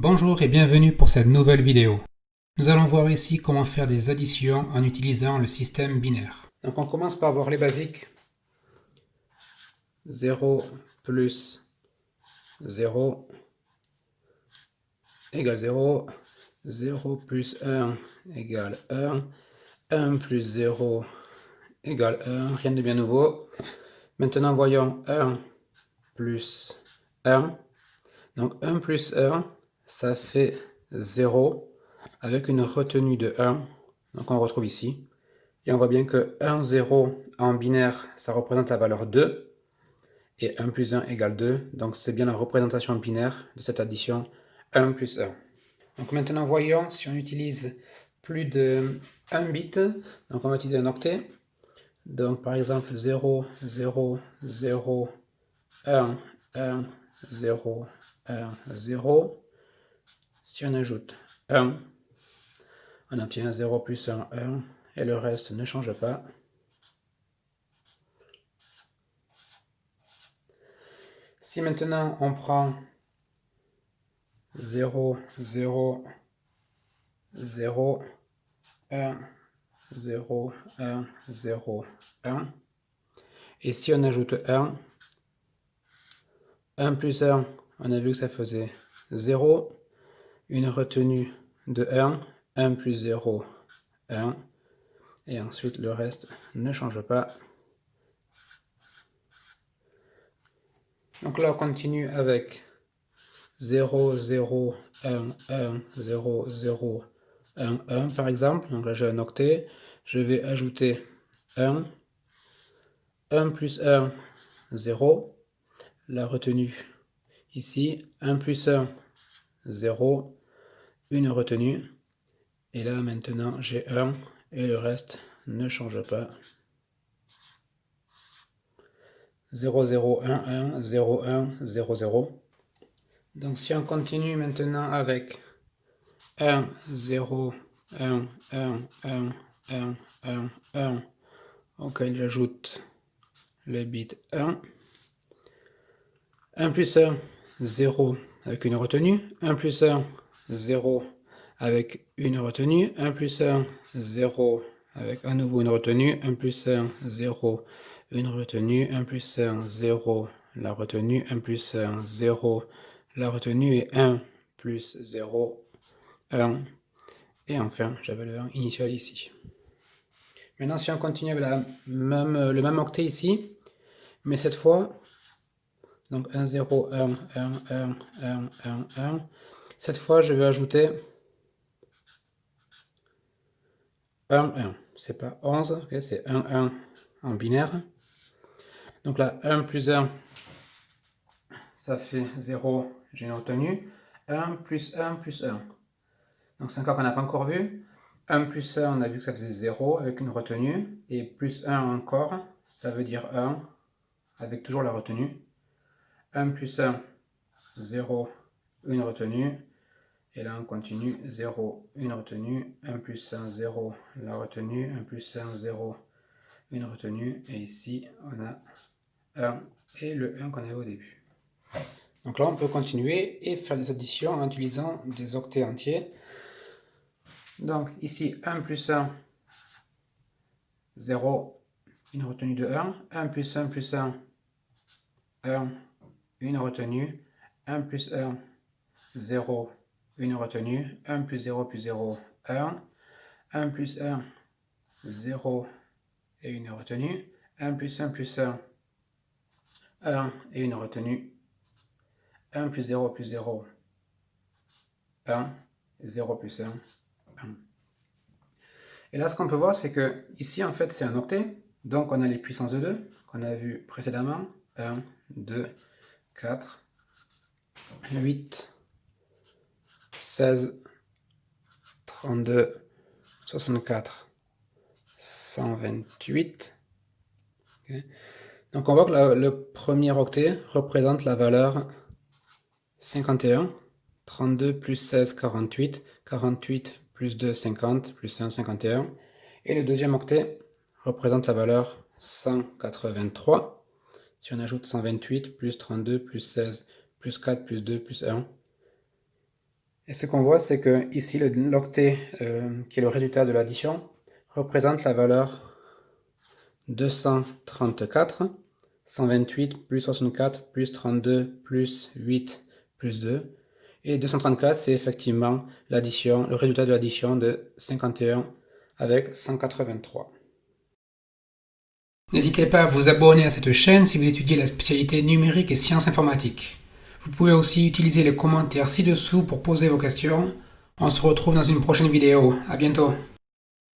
Bonjour et bienvenue pour cette nouvelle vidéo. Nous allons voir ici comment faire des additions en utilisant le système binaire. Donc on commence par voir les basiques. 0 plus 0 égale 0. 0 plus 1 égale 1. 1 plus 0 égale 1. Rien de bien nouveau. Maintenant voyons 1 plus 1. Donc 1 plus 1, ça fait 0 avec une retenue de 1. Donc on retrouve ici. Et on voit bien que 1, 0 en binaire, ça représente la valeur 2. Et 1 plus 1 égale 2. Donc c'est bien la représentation binaire de cette addition 1 plus 1. Donc maintenant voyons si on utilise plus de 1 bit. Donc on va utiliser un octet. Donc par exemple 0, 0, 0, 1, 1, 0, 1, 0. Si on ajoute 1, on obtient 0 plus 1, 1, et le reste ne change pas. Si maintenant on prend 0, 0, 0, 1, 0, 1, 0, 1, et si on ajoute 1, 1 plus 1, on a vu que ça faisait 0, une retenue de 1, 1 plus 0, 1, et ensuite le reste ne change pas. Donc là on continue avec 0, 0, 1, 1, 0, 0, 1, 1 par exemple. Donc là j'ai un octet, je vais ajouter 1, 1 plus 1, 0, la retenue ici, 1 plus 1, 0, une retenue, et là maintenant j'ai 1, et le reste ne change pas. 0, 0, 1, 1, 0, 1, 0, 0. Donc si on continue maintenant avec 1, 0, 1, 1, 1, 1, 1, 1, auquel j'ajoute le bit 1. 1 plus 1, 0 avec une retenue. 1 plus 1, 0 avec une retenue. 1 plus 1, 0 avec à nouveau une retenue. 1 plus 1, 0, une retenue. 1 plus 1, 0, la retenue. 1 plus 1, 0, la retenue. Et 1 plus 0, 1. Et enfin, j'avais le 1 initial ici. Maintenant, si on continue avec le même octet ici, mais cette fois, donc 1, 0, 1, 1, 1, 1, 1, 1. Cette fois, je vais ajouter 1, 1. C'est pas 11, okay, c'est 1, 1 en binaire. Donc là, 1 plus 1, ça fait 0, j'ai une retenue. 1 plus 1 plus 1. Donc c'est encore qu'on n'a pas encore vu. 1 plus 1, on a vu que ça faisait 0 avec une retenue. Et plus 1 encore, ça veut dire 1 avec toujours la retenue. 1 plus 1, 0, une retenue. Et là, on continue, 0, une retenue, 1 plus 1, 0, la retenue, 1 plus 1, 0, une retenue. Et ici, on a 1 et le 1 qu'on avait au début. Donc là, on peut continuer et faire des additions en utilisant des octets entiers. Donc ici, 1 plus 1, 0, une retenue de 1. 1 plus 1 plus 1, 1, une retenue. 1 plus 1, 0, une retenue. 1 plus 0 plus 0, 1. 1 plus 1, 0 et une retenue. 1 plus 1 plus 1, 1 et une retenue. 1 plus 0 plus 0, 1. 0 plus 1, 1. Et là, ce qu'on peut voir, c'est que ici, en fait, c'est un octet. Donc, on a les puissances de 2 qu'on a vu précédemment. 1, 2, 4, 8, 16, 32, 64, 128. Okay. Donc, on voit que le premier octet représente la valeur 51. 32 plus 16, 48. 48 plus 2, 50, plus 1, 51. Et le deuxième octet représente la valeur 183. Si on ajoute 128, plus 32, plus 16, plus 4, plus 2, plus 1, Et ce qu'on voit, c'est que ici, l'octet, qui est le résultat de l'addition, représente la valeur 234, 128 plus 64 plus 32 plus 8 plus 2. Et 234, c'est effectivement l'addition, le résultat de l'addition de 51 avec 183. N'hésitez pas à vous abonner à cette chaîne si vous étudiez la spécialité numérique et sciences informatiques. Vous pouvez aussi utiliser les commentaires ci-dessous pour poser vos questions. On se retrouve dans une prochaine vidéo. À bientôt.